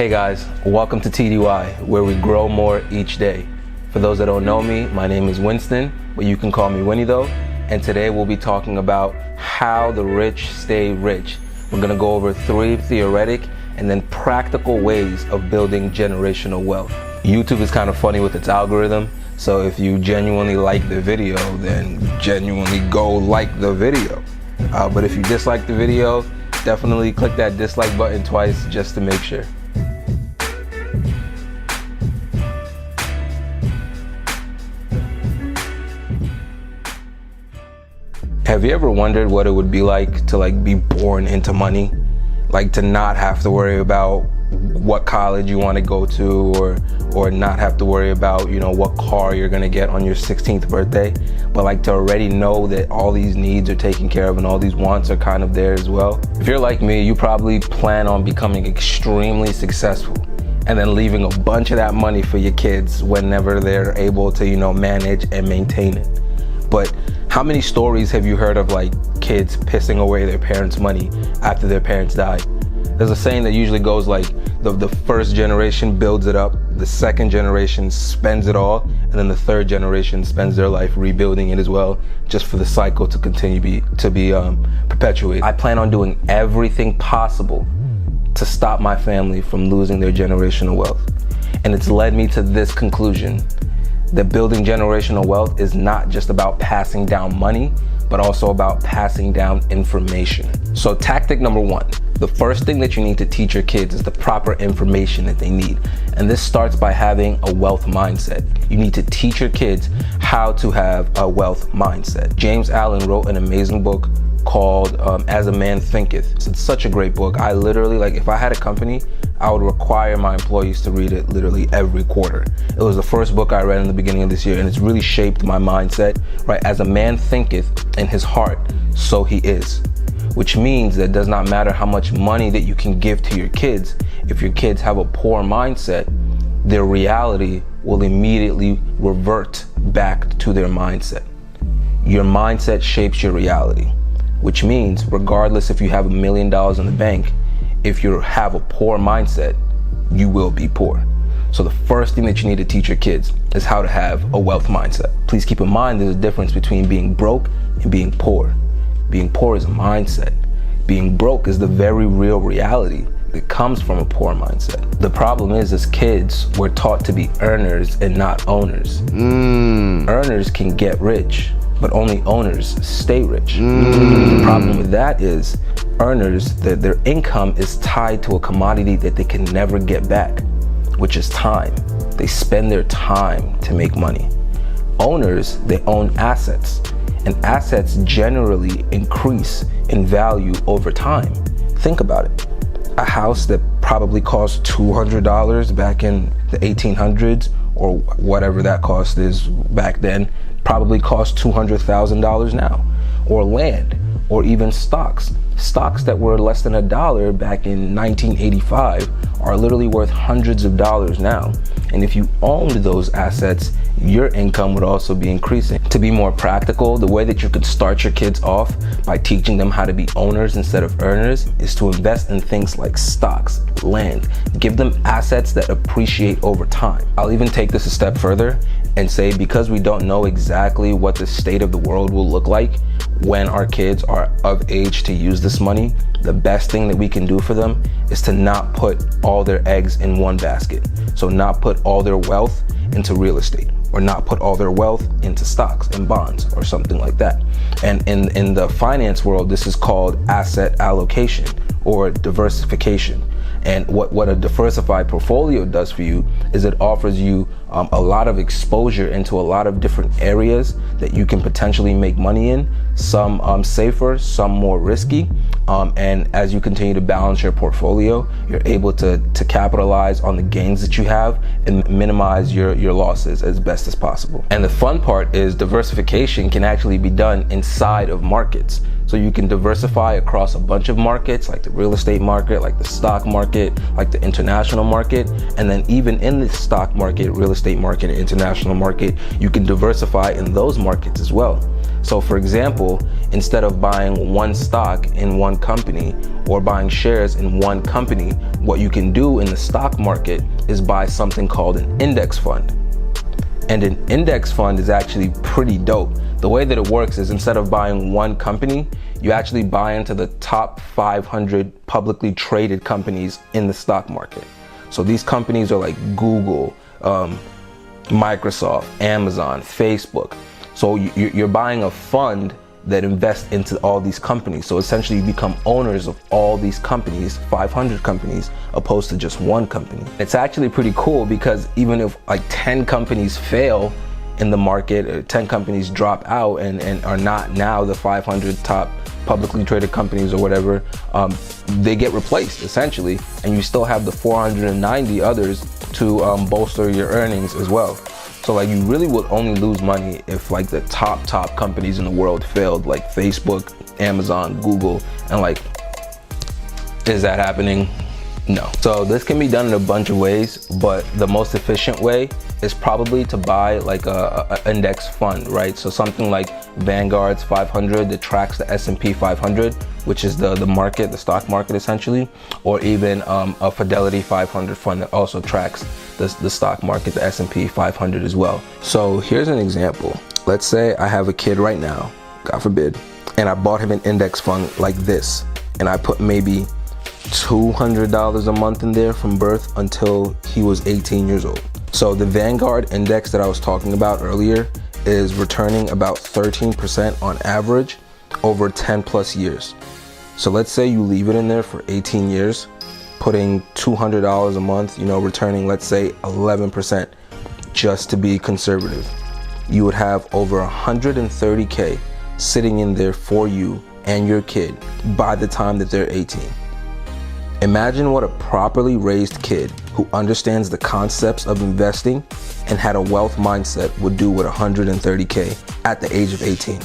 Hey guys, welcome to TDY, where we grow more each day. For those that don't know me, my name is Winston, but you can call me Winnie though. And today we'll be talking about how the rich stay rich. We're gonna go over 3 theoretic and then practical ways of building generational wealth. YouTube is kind of funny with its algorithm, so if you genuinely like the video, then genuinely go like the video. But if you dislike the video, definitely click that dislike button twice just to make sure. Have you ever wondered what it would be like to be born into money? Like to not have to worry about what college you want to go to or not have to worry about, what car you're going to get on your 16th birthday, but to already know that all these needs are taken care of and all these wants are kind of there as well. If you're like me, you probably plan on becoming extremely successful and then leaving a bunch of that money for your kids whenever they're able to, manage and maintain it. But how many stories have you heard of kids pissing away their parents' money after their parents died? There's a saying that usually goes the first generation builds it up, the second generation spends it all, and then the third generation spends their life rebuilding it as well, just for the cycle to continue to be perpetuated. I plan on doing everything possible to stop my family from losing their generational wealth. And it's led me to this conclusion: that building generational wealth is not just about passing down money, but also about passing down information. So tactic number 1, the first thing that you need to teach your kids is the proper information that they need. And this starts by having a wealth mindset. You need to teach your kids how to have a wealth mindset. James Allen wrote an amazing book called As a Man Thinketh. It's such a great book. I literally, if I had a company, I would require my employees to read it literally every quarter. It was the first book I read in the beginning of this year, and it's really shaped my mindset, right? As a man thinketh in his heart, so he is. Which means that it does not matter how much money that you can give to your kids. If your kids have a poor mindset, their reality will immediately revert back to their mindset. Your mindset shapes your reality, which means regardless if you have $1 million in the bank, if you have a poor mindset, you will be poor. So the first thing that you need to teach your kids is how to have a wealth mindset. Please keep in mind there's a difference between being broke and being poor. Being poor is a mindset. Being broke is the very real reality that comes from a poor mindset. The problem is, as kids, we're taught to be earners and not owners. Earners can get rich, but only owners stay rich. The problem with that is earners, their income is tied to a commodity that they can never get back, which is time. They spend their time to make money. Owners, they own assets, and assets generally increase in value over time. Think about it. A house that probably cost $200 back in the 1800s, or whatever that cost is back then, probably costs $200,000 now. Or land, or even stocks. Stocks that were less than $1 back in 1985 are literally worth hundreds of dollars now. And if you owned those assets, your income would also be increasing. To be more practical, the way that you could start your kids off by teaching them how to be owners instead of earners is to invest in things like stocks, land. Give them assets that appreciate over time. I'll even take this a step further and say, because we don't know exactly what the state of the world will look like when our kids are of age to use this money, the best thing that we can do for them is to not put all their eggs in one basket. So not put all their wealth into real estate, or not put all their wealth into stocks and bonds or something like that. And in the finance world, this is called asset allocation or diversification. And what a diversified portfolio does for you is it offers you a lot of exposure into a lot of different areas that you can potentially make money in, some safer, some more risky. And as you continue to balance your portfolio, you're able to capitalize on the gains that you have and minimize your losses as best as possible. And the fun part is diversification can actually be done inside of markets. So you can diversify across a bunch of markets, like the real estate market, like the stock market, like the international market. And then even in the stock market, real estate market, and international market, you can diversify in those markets as well. So for example, instead of buying one stock in one company or buying shares in one company, what you can do in the stock market is buy something called an index fund. And an index fund is actually pretty dope. The way that it works is instead of buying one company, you actually buy into the top 500 publicly traded companies in the stock market. So these companies are like Google, Microsoft, Amazon, Facebook. So you're buying a fund that invests into all these companies. So essentially you become owners of all these companies, 500 companies, opposed to just one company. It's actually pretty cool because even if like 10 companies fail in the market, or 10 companies drop out and are not now the 500 top publicly traded companies or whatever, they get replaced essentially, and you still have the 490 others to bolster your earnings as well. So like you really would only lose money if like the top companies in the world failed, like Facebook, Amazon, Google, and like, is that happening? No. So this can be done in a bunch of ways, but the most efficient way is probably to buy like a index fund, right? So something like Vanguard's 500 that tracks the S&P 500, which is the market, the stock market essentially, or even a Fidelity 500 fund that also tracks the stock market, the S&P 500 as well. So here's an example. Let's say I have a kid right now, God forbid, and I bought him an index fund like this, and I put maybe $200 a month in there from birth until he was 18 years old. So the Vanguard index that I was talking about earlier is returning about 13% on average over 10 plus years. So let's say you leave it in there for 18 years, putting $200 a month, returning, let's say 11%, just to be conservative. You would have over 130K sitting in there for you and your kid by the time that they're 18. Imagine what a properly raised kid who understands the concepts of investing and had a wealth mindset would do with 130K at the age of 18.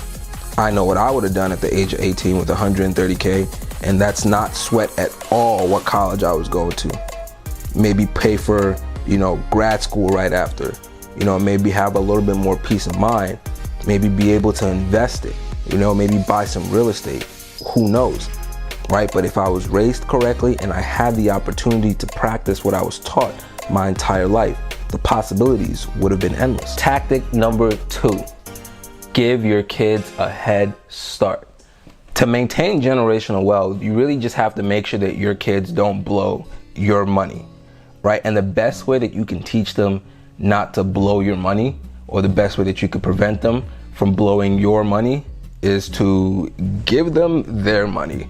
I know what I would have done at the age of 18 with 130K, and that's not sweat at all what college I was going to. Maybe pay for, grad school right after. Maybe have a little bit more peace of mind. Maybe be able to invest it. Maybe buy some real estate. Who knows? Right? But if I was raised correctly and I had the opportunity to practice what I was taught my entire life, the possibilities would have been endless. Tactic number 2, give your kids a head start. To maintain generational wealth, you really just have to make sure that your kids don't blow your money, right? And the best way that you can teach them not to blow your money, or the best way that you could prevent them from blowing your money, is to give them their money.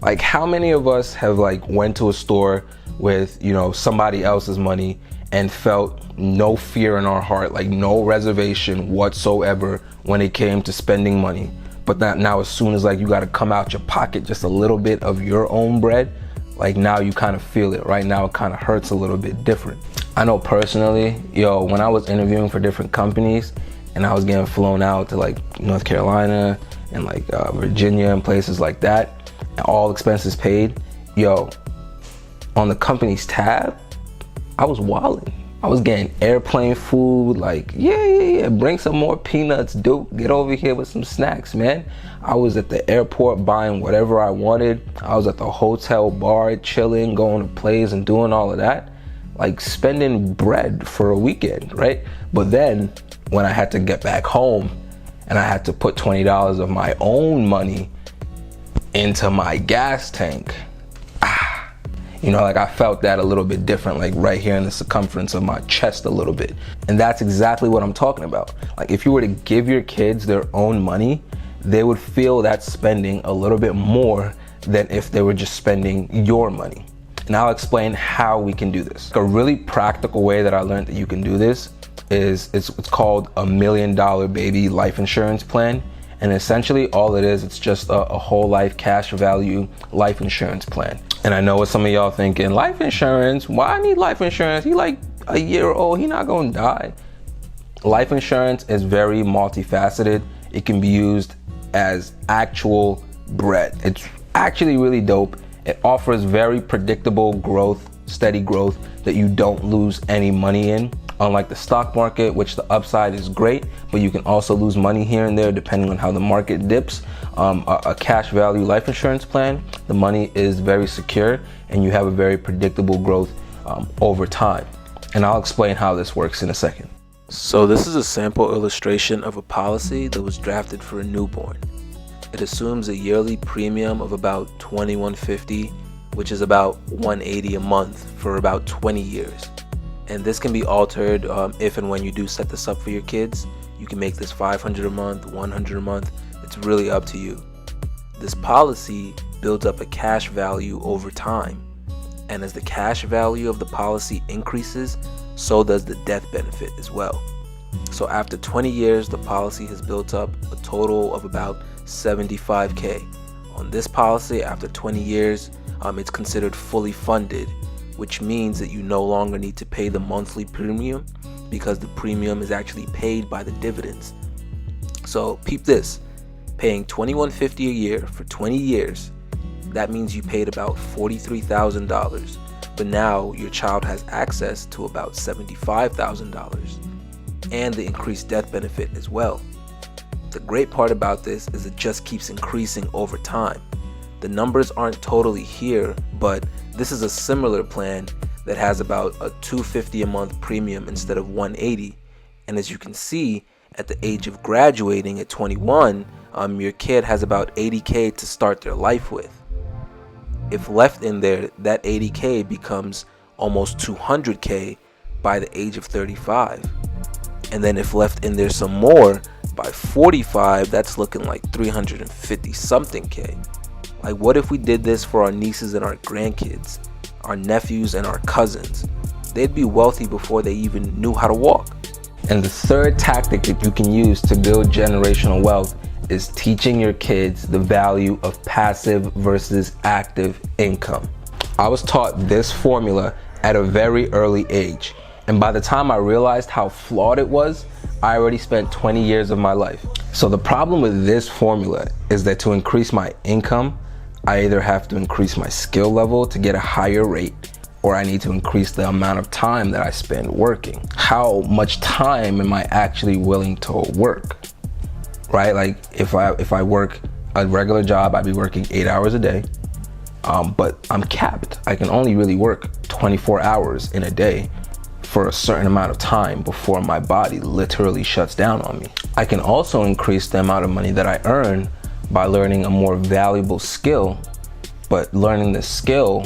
Like, how many of us have went to a store with, somebody else's money and felt no fear in our heart, no reservation whatsoever when it came to spending money? But that now as soon as you got to come out your pocket just a little bit of your own bread, now you kind of feel it. Right now it kind of hurts a little bit different. I know personally, when I was interviewing for different companies and I was getting flown out to North Carolina and Virginia and places like that, and all expenses paid, on the company's tab, I was wilding. I was getting airplane food, yeah, bring some more peanuts, dude. Get over here with some snacks, man. I was at the airport buying whatever I wanted. I was at the hotel bar chilling, going to plays and doing all of that. Spending bread for a weekend, right? But then when I had to get back home and I had to put $20 of my own money into my gas tank, I felt that a little bit different, right here in the circumference of my chest a little bit. And that's exactly what I'm talking about. If you were to give your kids their own money, they would feel that spending a little bit more than if they were just spending your money. And I'll explain how we can do this. A really practical way that I learned that you can do this is it's called $1 Million Baby Life Insurance Plan. And essentially all it is, it's just a whole life cash value life insurance plan. And I know what some of y'all thinking, life insurance? Why I need life insurance? He a year old, he not gonna die. Life insurance is very multifaceted. It can be used as actual bread. It's actually really dope. It offers very predictable growth, steady growth that you don't lose any money in. Unlike the stock market, which the upside is great, but you can also lose money here and there depending on how the market dips. A cash value life insurance plan, the money is very secure and you have a very predictable growth over time. And I'll explain how this works in a second. So this is a sample illustration of a policy that was drafted for a newborn. It assumes a yearly premium of about $21.50, which is about $180 a month for about 20 years. And this can be altered if and when you do set this up for your kids. You can make this $500 a month, $100 a month. It's really up to you. This policy builds up a cash value over time. And as the cash value of the policy increases, so does the death benefit as well. So after 20 years, the policy has built up a total of about $75K. On this policy, after 20 years, it's considered fully funded, which means that you no longer need to pay the monthly premium because the premium is actually paid by the dividends. So peep this, paying $21.50 a year for 20 years, that means you paid about $43,000, but now your child has access to about $75,000 and the increased death benefit as well. The great part about this is it just keeps increasing over time. The numbers aren't totally here, but this is a similar plan that has about a $250 a month premium instead of $180. And as you can see, at the age of graduating at 21, your kid has about $80K to start their life with. If left in there, that $80K becomes almost $200K by the age of 35. And then if left in there some more, by 45, that's looking like 350 something K. Like, what if we did this for our nieces and our grandkids, our nephews and our cousins? They'd be wealthy before they even knew how to walk. And the third tactic that you can use to build generational wealth is teaching your kids the value of passive versus active income. I was taught this formula at a very early age, and by the time I realized how flawed it was, I already spent 20 years of my life. So the problem with this formula is that to increase my income, I either have to increase my skill level to get a higher rate, or I need to increase the amount of time that I spend working. How much time am I actually willing to work? Right? Like if I work a regular job, I'd be working 8 hours a day, but I'm capped. I can only really work 24 hours in a day for a certain amount of time before my body literally shuts down on me. I can also increase the amount of money that I earn by learning a more valuable skill, but learning the skill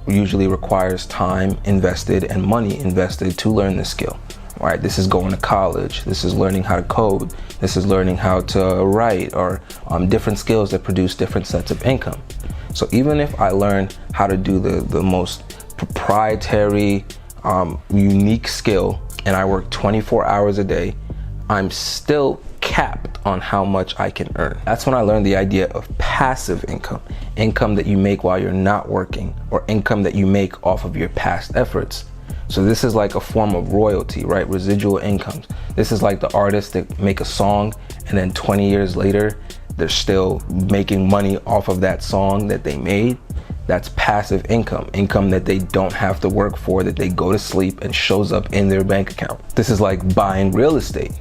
usually requires time invested and money invested to learn the skill. Right? This is going to college, this is learning how to code, this is learning how to write, or different skills that produce different sets of income. So even if I learn how to do the most proprietary, unique skill, and I work 24 hours a day, I'm still capped on how much I can earn. That's when I learned the idea of passive income, income that you make while you're not working, or income that you make off of your past efforts. So this is like a form of royalty, right? Residual incomes. This is like the artists that make a song and then 20 years later, they're still making money off of that song that they made. That's passive income, income that they don't have to work for, that they go to sleep and shows up in their bank account. This is like buying real estate,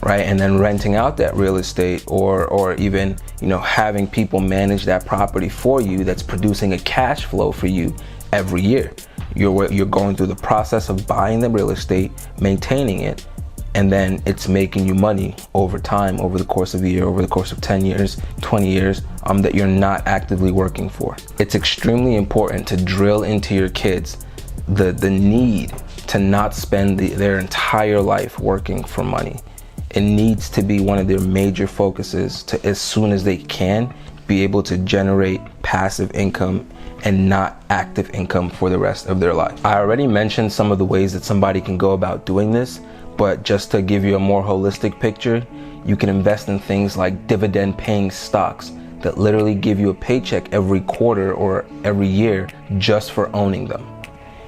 right? And then renting out that real estate, or even, having people manage that property for you that's producing a cash flow for you every year. You're going through the process of buying the real estate, maintaining it, and then it's making you money over time, over the course of a year, over the course of 10 years, 20 years, that you're not actively working for. It's extremely important to drill into your kids the need to not spend their entire life working for money. It needs to be one of their major focuses to, as soon as they can, be able to generate passive income and not active income for the rest of their life. I already mentioned some of the ways that somebody can go about doing this, but just to give you a more holistic picture, you can invest in things like dividend paying stocks that literally give you a paycheck every quarter or every year just for owning them.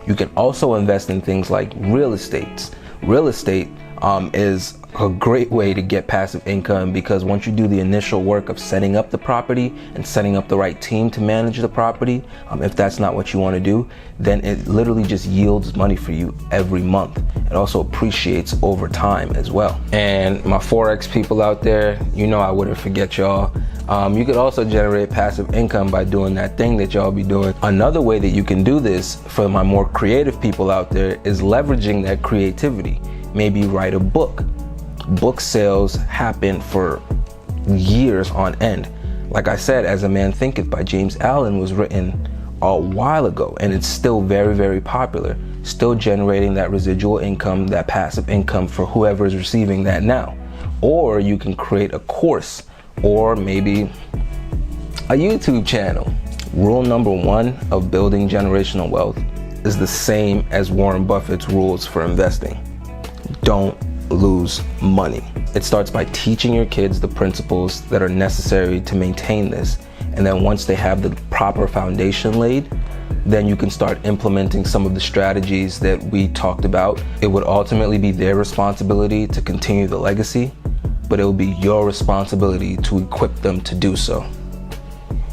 You can also invest in things like real estate. Real estate is a great way to get passive income, because once you do the initial work of setting up the property and setting up the right team to manage the property, if that's not what you want to do, then it literally just yields money for you every month. It also appreciates over time as well. And my Forex people out there, you know I wouldn't forget y'all. You could also generate passive income by doing that thing that y'all be doing. Another way that you can do this for my more creative people out there is leveraging that creativity. Maybe write a book. Book sales happen for years on end. Like I said, As a Man Thinketh by James Allen was written a while ago, and it's still very, very popular, still generating that residual income, that passive income for whoever is receiving that now. Or you can create a course, or maybe a YouTube channel. Rule number one of building generational wealth is the same as Warren Buffett's rules for investing. Don't lose money. It starts by teaching your kids the principles that are necessary to maintain this. And then once they have the proper foundation laid, then you can start implementing some of the strategies that we talked about. It would ultimately be their responsibility to continue the legacy, but it will be your responsibility to equip them to do so.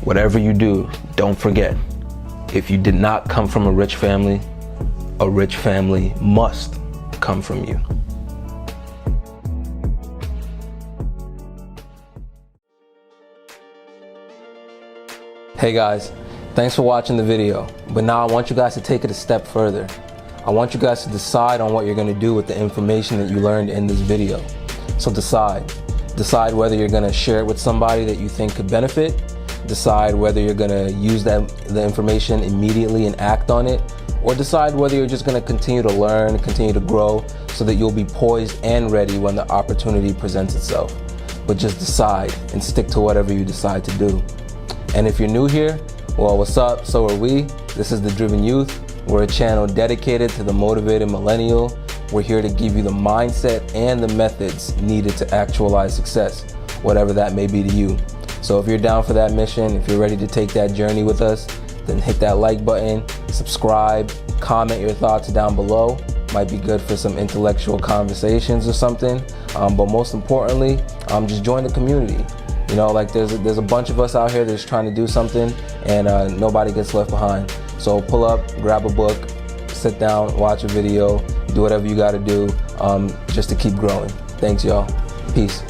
Whatever you do, don't forget, if you did not come from a rich family must come from you. Hey guys, thanks for watching the video, but now I want you guys to take it a step further. I want you guys to decide on what you're going to do with the information that you learned in this video. So decide whether you're going to share it with somebody that you think could benefit, decide whether you're going to use the information immediately and act on it, or decide whether you're just going to continue to learn, continue to grow, so that you'll be poised and ready when the opportunity presents itself. But just decide and stick to whatever you decide to do. And if you're new here, well, what's up? So are we. This is The Driven Youth. We're a channel dedicated to the motivated millennial. We're here to give you the mindset and the methods needed to actualize success, whatever that may be to you. So if you're down for that mission, if you're ready to take that journey with us, then hit that like button, subscribe, comment your thoughts down below. Might be good for some intellectual conversations or something. But most importantly, just join the community. You know, like there's a bunch of us out here that's trying to do something, and nobody gets left behind. So pull up, grab a book, sit down, watch a video, do whatever you got to do just to keep growing. Thanks, y'all. Peace.